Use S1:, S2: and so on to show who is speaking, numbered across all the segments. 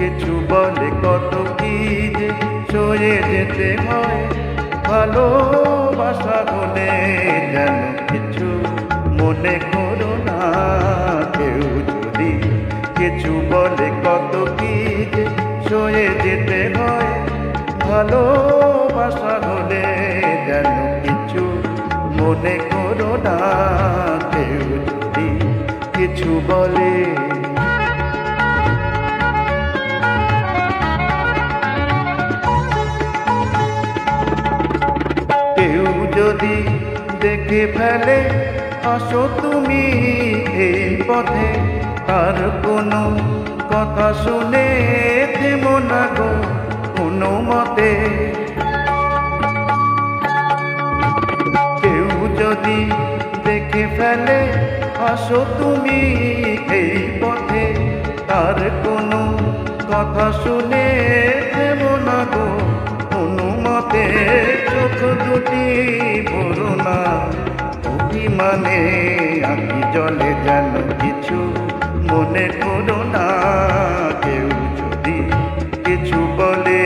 S1: কিছু বলে কত কি যে সয়ে যেতে হয়। ভালোবাসা বলে যেন কিছু মনে করো না কেউ, যদি কিছু বলে কত কি যে সয়ে যেতে হয়। ভালোবাসা বলে যেন কিছু মনে করো না কেউ, যদি কিছু বলে। কেউ যদি দেখে ফেলে আসো তুমি এই পথে, আর কোনো কথা শুনে থেমো না গো কোনো মতে। কেউ যদি দেখে ফেলে আসো তুমি এই পথে, আর কোনো কথা শুনে থেমো না গো কোনো মতে। চোখ দুটি ভরো না অভিমানে, আঁখি জলে যেন কিছু মনে করো না কেউ, যদি কিছু বলে।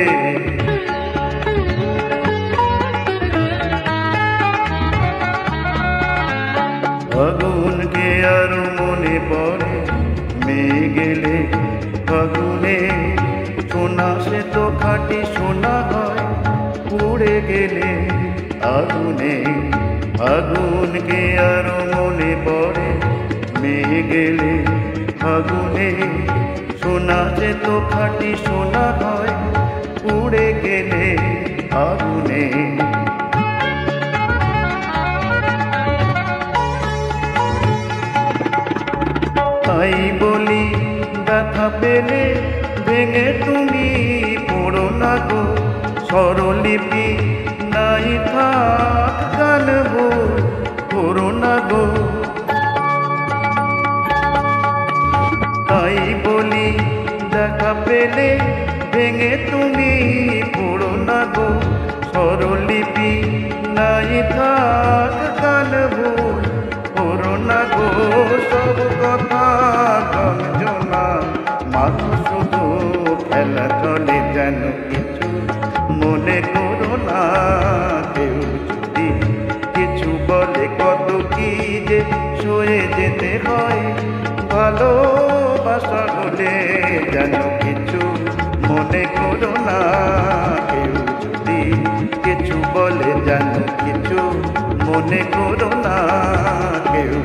S1: ফাগুনকে আর মনে পড়ে মেয়ে গেলে ফাগুনে, সোনা সে তো খাঁটি সোনা হয় উড়ে গেলে আগুনে। ফাগুনকে আর মনে পড়ে মেয়ে গেলে ফাগুনে, সোনা সে তো খাঁটি সোনা হয় উড়ে গেলে আগুনে। তাই বলি ব্যথা পেলে ভেঙে তুমি পড়ো না গো, স্বরলিপি নাই থাক গান করো না গো। তাই বলি দেখা পেলে ভেঙে তুমি পড়ো না গো, স্বরলিপি নাই থাক গান করো না গো। সব কথা গঞ্জনা মাথা শুধু খেলা চলে যেন কিছু মনে করো না কেউ, যদি কিছু বলে কত কি যে সয়ে যেতে হয়। ভালোবাসা বলে যেন কিছু মনে করো না কেউ, যদি কিছু বলে যেন কিছু মনে করো না কেউ।